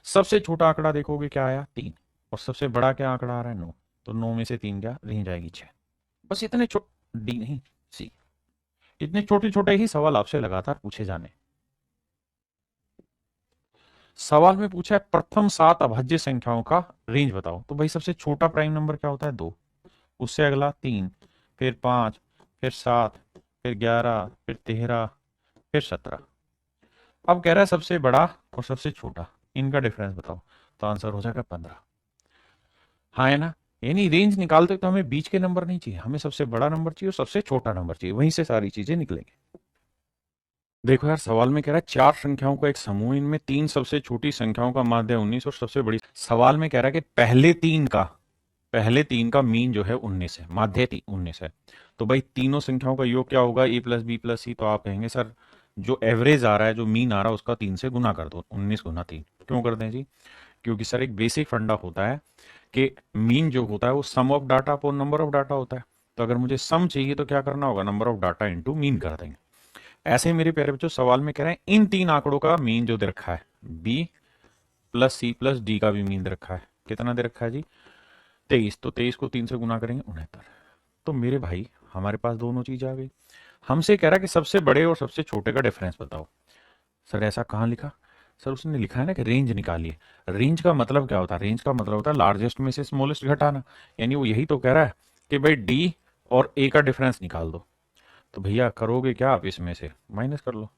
सबसे छोटा आंकड़ा देखोगे क्या आया 3, और सबसे बड़ा क्या आंकड़ा आ रहा है 9, तो 9 में से 3 क्या रेंज आएगी 6। बस इतने डी नहीं सी, इतने छोटे छोटे ही सवाल आपसे लगातार पूछे जाने। सवाल में पूछा है प्रथम 7 अभाज्य संख्याओं का रेंज बताओ, तो भाई सबसे छोटा प्राइम नंबर क्या होता है 2, उससे अगला 3, फिर 5, फिर 7, फिर 11, फिर 13, फिर 17। अब कह रहा है सबसे बड़ा और सबसे छोटा इनका डिफरेंस बताओ, तो आंसर हो जाएगा 15। हाँ है ना, यानी रेंज निकालते तो हमें बीच के नंबर नहीं चाहिए, हमें सबसे बड़ा नंबर चाहिए और सबसे छोटा नंबर चाहिए, वहीं से सारी चीजें निकलेंगी। देखो यार, सवाल में कह रहा है 4 संख्याओं का एक समूह, इनमें 3 सबसे छोटी संख्याओं का माध्य 19 और सबसे बड़ी। सवाल में कह रहा है कि पहले तीन का मीन जो है 19 है, माध्य 19 है। तो भाई तीनों संख्याओं का योग क्या होगा, ए प्लस बी प्लस सी। तो आप कहेंगे सर जो एवरेज आ रहा है, जो मीन आ रहा है, उसका 3 से गुना कर दो, 19 गुना 3। क्यों कर दें जी? क्योंकि सर एक बेसिक फंडा होता है कि मीन जो होता है वो sum of data upon number of data होता है। तो अगर मुझे सम चाहिए तो क्या करना होगा, number of data into mean कर देंगे। ऐसे ही मेरे प्यारे बच्चों सवाल में कह रहे हैं इन 3 आंकड़ों का मीन जो दे रखा है, B plus C plus D का भी मीन दे रखा है। कितना दे रखा है जी? 23। तो 23 को 3 से गुना करेंगे 69। तो मेरे भाई हमारे पास दोनों चीज आ गई। हमसे कह रहा है कि सबसे बड़े और सबसे छोटे का डिफरेंस बताओ। सर ऐसा कहाँ लिखा? सर उसने लिखा है ना कि रेंज निकालिए। रेंज का मतलब क्या होता है? रेंज का मतलब होता है लार्जेस्ट में से स्मॉलेस्ट घटाना। यानी वो यही तो कह रहा है कि भाई डी और ए का डिफरेंस निकाल दो। तो भैया करोगे क्या आप, इसमें से माइनस कर लो।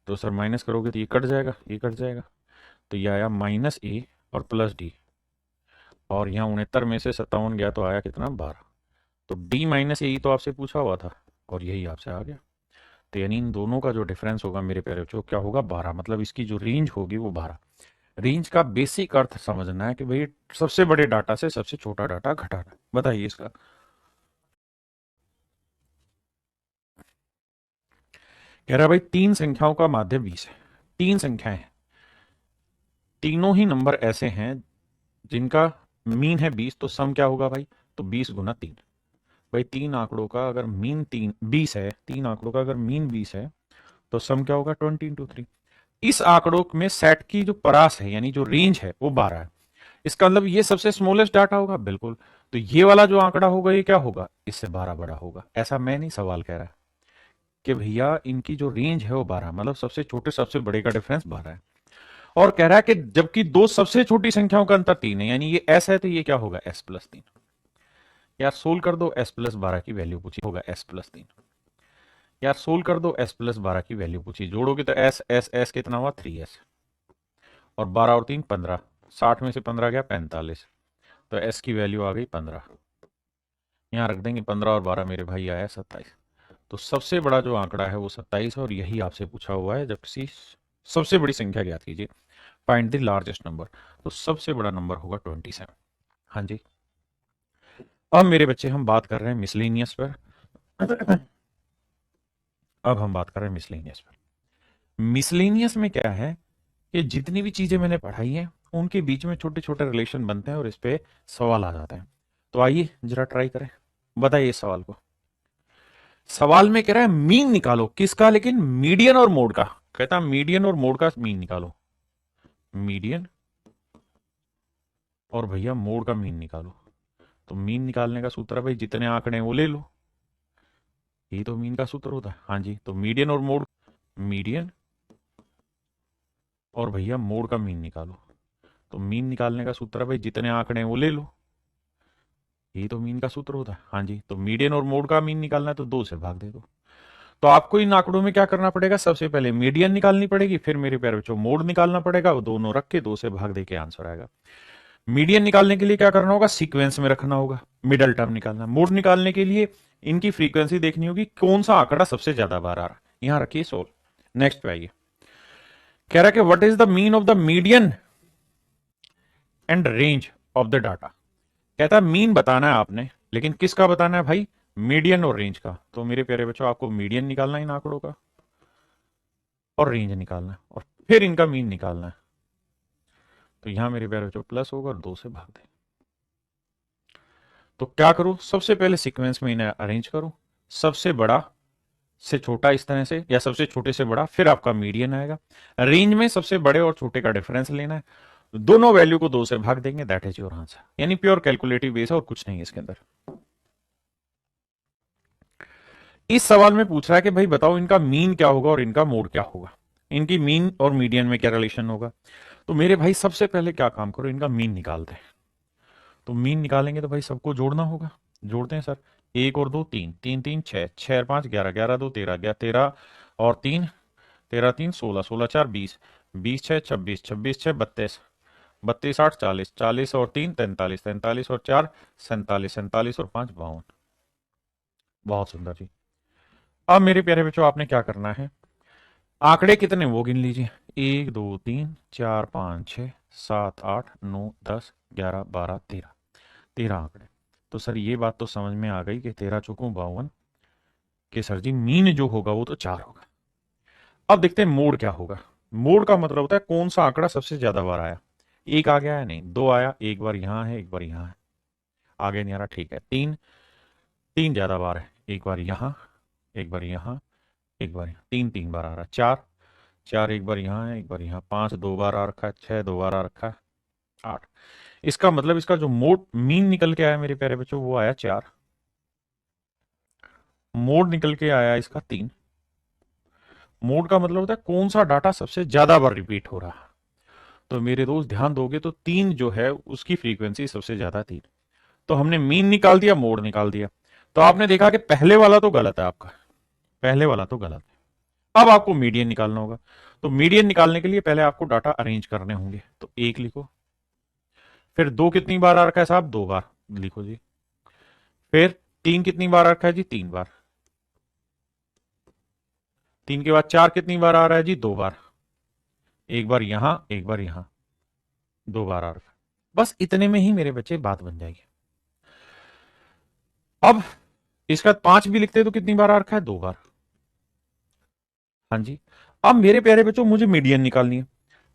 तो सर माइनस करोगे तो ये कट जाएगा, ये कट जाएगा। तो ये आया माइनस ए और प्लस डी, और यहाँ 69 में से 57 गया तो आया कितना, 12। तो डी माइनस ए तो आपसे पूछा हुआ था और यही आपसे आ गया। तो यानी इन दोनों का जो डिफरेंस होगा मेरे प्यारे बच्चों क्या होगा, 12। मतलब इसकी जो रेंज होगी वो 12। रेंज का बेसिक अर्थ समझना है कि भाई सबसे बड़े डाटा से सबसे छोटा डाटा घटाना। बताइए इसका। कह रहा है भाई 3 संख्याओं का माध्य 20 है। 3 संख्याएं हैं, तीनों ही नंबर ऐसे हैं जिनका मीन है 20। तो सम क्या होगा भाई, तो 20 गुना 3। भाई 3 आंकड़ों का अगर मीन 20 है, 3 आंकड़ों का अगर मीन 20 है, तो सम क्या होगा 20 इंटू 3। इस आंकड़ों में सेट की जो परास है यानी जो रेंज है वो 12 है। इसका मतलब ये सबसे स्मॉलेस्ट डाटा होगा, बिल्कुल। तो ये वाला जो आंकड़ा होगा ये क्या होगा, इससे 12 बड़ा होगा। ऐसा मैं नहीं, सवाल कह रहा है कि भैया इनकी जो रेंज है वो 12, मतलब सबसे छोटे सबसे बड़े का डिफरेंस 12 है। और कह रहा है कि जबकि दो सबसे छोटी संख्याओं का अंतर 3 है, यानी ये एस है तो ये क्या होगा, एस प्लस 3। यार सोल्व कर दो, एस प्लस 12 की वैल्यू पूछी, होगा एस प्लस 3। यार सोल्व कर दो, एस प्लस 12 की वैल्यू पूछी, जोड़ोगे तो एस एस एस कितना हुआ 3s, और 12 और 3 15, 60 में से 15 गया 45। तो एस की वैल्यू आ गई 15। यहाँ रख देंगे 15 और 12 मेरे भाई आया 27। तो सबसे बड़ा जो आंकड़ा है वो 27 है, और यही आपसे पूछा हुआ है। जबकि सबसे बड़ी संख्या ज्ञात कीजिए, फाइंड द लार्जेस्ट नंबर। तो सबसे बड़ा नंबर होगा 27। हाँ जी। अब मेरे बच्चे हम बात कर रहे हैं मिसलेनियस पर। अब हम बात कर रहे हैं मिसलेनियस पर। मिसलेनियस में क्या है कि जितनी भी चीजें मैंने पढ़ाई हैं उनके बीच में छोटे छोटे रिलेशन बनते हैं और इस पे सवाल आ जाते हैं। तो आइए जरा ट्राई करें, बताइए इस सवाल को। सवाल में कह रहा है मीन निकालो किसका, लेकिन मीडियन और मोड का। कहता है मीडियन और मोड का मीन निकालो, मीडियन और भैया मोड का मीन निकालो। तो मीन निकालने का सूत्र है भाई जितने आंकड़े हैं वो ले लो, यही तो मीन का सूत्र होता है। हाँ जी, तो मीडियन और मोड, मीडियन और भैया मोड का मीन निकालो। तो मीन निकालने का सूत्र है भाई जितने आंकड़े हैं वो ले लो, यही तो मीन का सूत्र होता है। हाँ जी, तो मीडियन और मोड का मीन निकालना है तो 2 से भाग दे दो। तो आपको इन आंकड़ों में क्या करना पड़ेगा, सबसे पहले मीडियन निकालनी पड़ेगी, फिर मेरे प्यारे बच्चों मोड निकालना पड़ेगा। वो दोनों रख के 2 से भाग दे के आंसर आएगा। मीडियन निकालने के लिए क्या करना होगा, सीक्वेंस में रखना होगा, मिडल टर्म निकालना। मोड निकालने के लिए इनकी फ्रीक्वेंसी देखनी होगी, कौन सा आंकड़ा सबसे ज्यादा बार आ रहा है। यहां रखिए सोल। नेक्स्ट पे आइए। कह रहा है कि what is the mean of the median and range of the data. कहता है मीन बताना है आपने, लेकिन किसका बताना है भाई, मीडियन और रेंज का। तो मेरे प्यारे बच्चों आपको मीडियन निकालना है इन आंकड़ों का, और रेंज निकालना है, और फिर इनका मीन निकालना है। तो यहां मेरे प्यारे बच्चों प्लस होगा और 2 से भाग दे। तो क्या करूं, सबसे पहले सीक्वेंस में इन्हें अरेंज करूं, सबसे बड़ा से छोटा इस तरह से, या सबसे छोटे से बड़ा, फिर आपका मीडियन आएगा। रेंज में सबसे बड़े और छोटे का डिफरेंस लेना है, दोनों वैल्यू को 2 से भाग देंगे, दैट इज योर आंसर। यानी प्योर कैलकुलेटिव बेस है और कुछ नहीं है इसके अंदर। इस सवाल में पूछ रहा है कि भाई बताओ इनका मीन क्या होगा और इनका मोड क्या होगा, इनकी मीन और मीडियन में क्या रिलेशन होगा। तो मेरे भाई सबसे पहले क्या काम करो, इनका मीन निकालते हैं। तो मीन निकालेंगे तो भाई सबको जोड़ना होगा। जोड़ते हैं सर। एक और दो तीन, तीन तीन छह, छह और पांच 11, 11 दो 13, 11 13 और तीन, 13 3 16, 16 4 20, 20 6 26, 26 6 32, 32 8 40, 40 और तीन 43, 43 और चार 47, 47 और पांच 52। बहुत सुंदर जी। अब मेरे प्यारे बच्चों आपने क्या करना है, आंकड़े कितने वो गिन लीजिए। एक दो तीन चार पाँच छः सात आठ नौ 10 11 12 13, 13 आंकड़े। तो सर ये बात तो समझ में आ गई कि 13 चौकों 52 कि सर जी मीन जो होगा वो तो 4 होगा। अब देखते हैं मोड क्या होगा। मोड का मतलब होता है कौन सा आंकड़ा सबसे ज्यादा बार आया। एक आ गया है, नहीं दो आया, एक बार यहां है एक बार यहां है, आगे नहीं आ रहा, ठीक है। तीन, तीन ज्यादा बार है, एक बार यहां एक बार यहां एक बार यहाँ, तीन तीन बार आ रहा है। चार, चार एक बार यहाँ है एक बार यहाँ। पांच दो बार आ रखा है। छह दो बार आ रखा है। आठ। इसका मतलब इसका जो मोड मीन निकल के आया मेरे प्यारे बच्चों वो आया 4। मोड निकल के आया इसका 3। मोड का मतलब होता है कौन सा डाटा सबसे ज्यादा बार रिपीट हो रहा है। तो मेरे दोस्त ध्यान दोगे तो 3 जो है उसकी फ्रीक्वेंसी सबसे ज्यादा 3। तो हमने मीन निकाल दिया, मोड निकाल दिया। तो आपने देखा कि पहले वाला तो गलत है आपका, पहले वाला तो गलत है। अब आपको मीडियन निकालना होगा। तो मीडियन निकालने के लिए पहले आपको डाटा अरेंज करने होंगे। तो एक लिखो, फिर दो कितनी बार आ रखा है साहब, 2 बार लिखो जी। फिर तीन कितनी बार आ रखा है जी, 3 बार। तीन के बाद चार कितनी बार आ रहा है जी, 2 बार। एक बार यहां एक बार यहां, 2 बार आ रखा है। बस इतने में ही मेरे बच्चे बात बन जाएगी। अब इसका 5 भी लिखते तो कितनी बार आ रखा है, 2 बार। हाँ जी। अब मेरे प्यारे बच्चों मुझे मीडियन निकालनी है।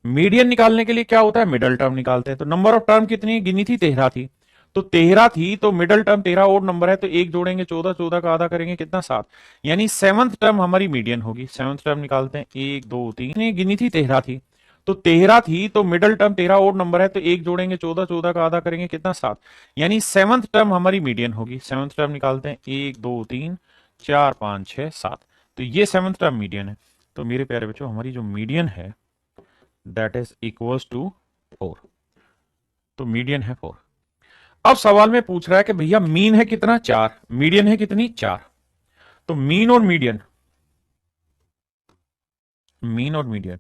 मीडियन निकालने के लिए क्या होता है, मिडल टर्म निकालते हैं। तो नंबर ऑफ टर्म कितनी गिनी थी, 13 थी। तो 13 थी तो मिडल टर्म 13 और नंबर है तो एक जोड़ेंगे 14, 14 का आधा करेंगे कितना, 7। यानी सेवंथ टर्म हमारी मीडियन होगी। सेवंथ टर्म निकालते हैं, एक दो तीन, ये गिनी थी 13 थी। तो 13 थी तो मिडल टर्म 13 और नंबर है तो एक जोड़ेंगे 14, 14 का आधा करेंगे कितना, 7। यानी सेवंथ टर्म हमारी मीडियन होगी। सेवंथ टर्म निकालते हैं, एक दो तीन चार पांच छह 7। तो ये सेवंथ टर्म मीडियन है। तो मेरे प्यारे बच्चों हमारी जो मीडियन है दैट इज इक्वल्स टू 4। तो मीडियन है 4। अब सवाल में पूछ रहा है कि भैया मीन है कितना, 4, मीडियन है कितनी, 4। तो मीन और मीडियन, मीन और मीडियन,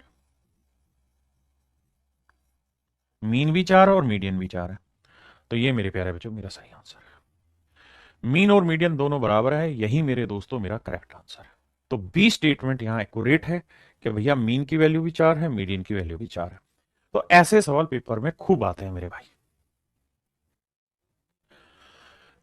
मीन भी 4 और मीडियन भी 4 है। तो ये मेरे प्यारे बच्चों मेरा सही आंसर है। मीन और मीडियन दोनों बराबर है, यही मेरे दोस्तों मेरा करेक्ट आंसर है। तो बी स्टेटमेंट यहां एक्यूरेट है कि भैया मीन की वैल्यू भी 4 है, मीडियन की वैल्यू भी 4 है। तो ऐसे सवाल पेपर में खूब आते हैं मेरे भाई।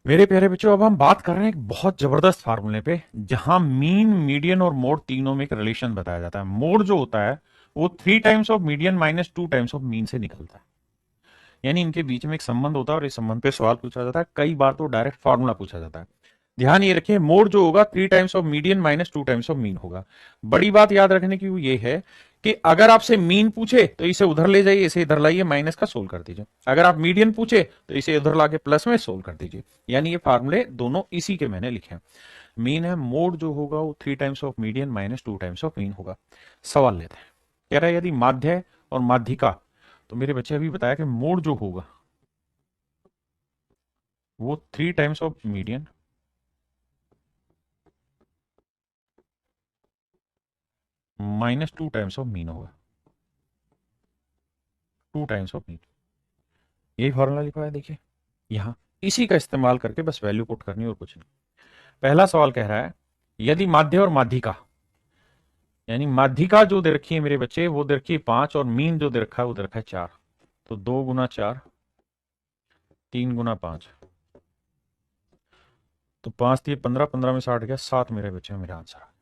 मेरे प्यारे बच्चों अब हम बात कर रहे हैं एक बहुत जबरदस्त फार्मूले पे जहां मीन मीडियन और मोड तीनों में एक रिलेशन बताया जाता है। मोड जो होता है वो 3 times of median minus 2 times of mean से निकलता है। यानी इनके बीच में एक संबंध होता है और इस संबंध पे सवाल पूछा जाता है। कई बार तो डायरेक्ट फार्मूला पूछा जाता है। ध्यान ये रखिए मोड जो होगा 3 times of median minus 2 times of mean होगा। बड़ी बात याद रखने की वो ये है कि अगर आपसे मीन पूछे तो इसे उधर ले जाइए, इसे इधर लाइए, माइनस का सोल्व कर दीजिए। अगर आप मीडियन पूछे तो इसे उधर लाके प्लस में सोल्व कर दीजिए। यानी ये फार्मूले दोनों इसी के मैंने लिखे हैं। मीन है, मोड जो होगा वो 3 times of median minus 2 times of mean होगा। सवाल लेते हैं। कह रहा है यदि माध्य और माध्यिका, तो मेरे बच्चे अभी बताया कि मोड जो होगा वो 3 times of median minus 2 times of mean होगा। 2 टाइम्स ऑफ मीन, यही फॉर्मूला लिखा है देखिए यहां। इसी का इस्तेमाल करके बस वैल्यू पुट करनी और कुछ नहीं। पहला सवाल कह रहा है यदि माध्य और माध्यिका, यानी माध्यिका जो दे रखी है मेरे बच्चे वो दे रखी है 5 और मीन जो दे रखा है वो दे रखा है 4। तो 2 गुना 4, 3 गुना 5, तो 5 × 3 = 15, 15 में 60 गया, 7 मेरे बच्चे मेरा answer.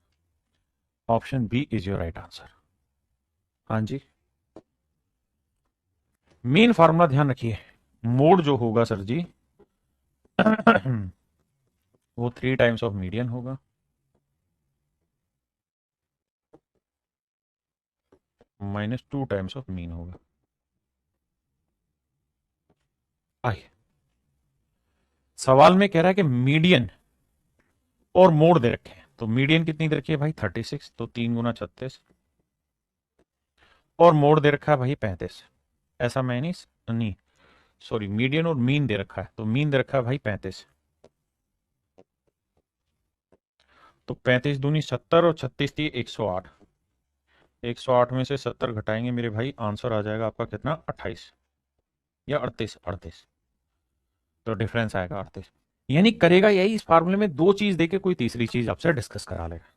Option B is your right answer. हाँ जी। मेन फार्मूला ध्यान रखिए, मोड जो होगा सर जी वो 3 टाइम्स ऑफ मीडियन होगा माइनस 2 टाइम्स ऑफ मीन होगा। आइए, सवाल में कह रहा है कि मीडियन और मोड दे रखे हैं। तो मीडियन कितनी दे रखी है भाई 36, तो 3 × 36, और मोड दे रखा है भाई 35। ऐसा मैं नहीं सॉरी, मीडियन और मीन दे रखा है, तो मीन दे रखा है भाई 35। तो 35 दूनी 70 और 36 थी 108। 108 में से 70 घटाएंगे मेरे भाई, आंसर आ जाएगा आपका कितना 28 या 38, 38। तो डिफरेंस आएगा 38। यानी करेगा यही, इस फार्मूले में दो चीज देके कोई तीसरी चीज आपसे डिस्कस करा लेगा।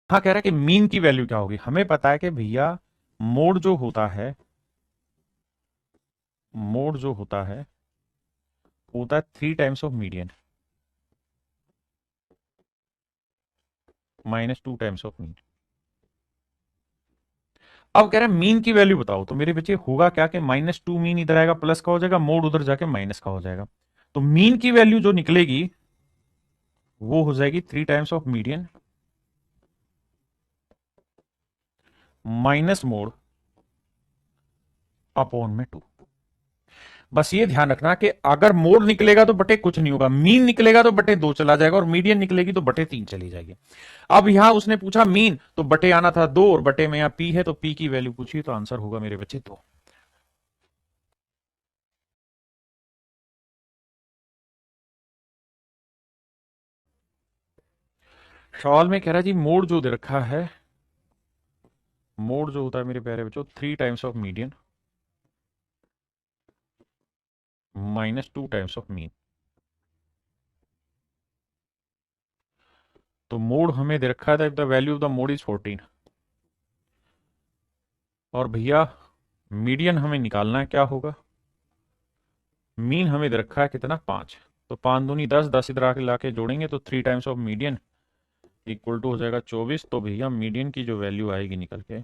हाँ, कह रहा है कि मीन की वैल्यू क्या होगी। हमें पता है कि भैया मोड जो होता है, मोड जो होता है होता है 3 times of median -2 times of mean. अब कह रहा है मीन की वैल्यू बताओ, तो मेरे बच्चे होगा क्या कि -2 मीन इधर आएगा, प्लस का हो जाएगा, मोड उधर जाके माइनस का हो जाएगा। तो मीन की वैल्यू जो निकलेगी वो हो जाएगी 3 times of median minus mode upon में 2। बस ये ध्यान रखना कि अगर मोड निकलेगा तो बटे कुछ नहीं होगा, मीन निकलेगा तो बटे 2 चला जाएगा, और मीडियन निकलेगी तो बटे 3 चली जाएगी। अब यहां उसने पूछा मीन, तो बटे आना था 2, और बटे में यहां पी है, तो पी की वैल्यू पूछी, तो आंसर होगा मेरे बच्चे 2। सवाल में कह रहा है जी मोड जो दे रखा है, मोड जो होता है मेरे प्यारे बच्चों 3 times of median -2 times of mean. तो मोड हमें दे रखा था, the value of the mode is 14, और भैया मीडियन हमें निकालना है, क्या होगा, मीन हमें दे रखा है कितना 5। तो 5 दूनी 10, 10 इधर आके लाके जोड़ेंगे तो 3 times of median equal to हो जाएगा 24। तो भैया मीडियन की जो वैल्यू आएगी निकल के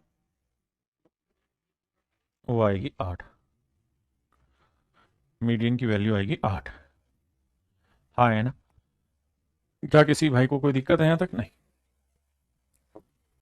वो आएगी 8। मीडियन की वैल्यू आएगी 8। हाँ है ना। क्या किसी भाई को कोई दिक्कत है यहाँ तक? नहीं।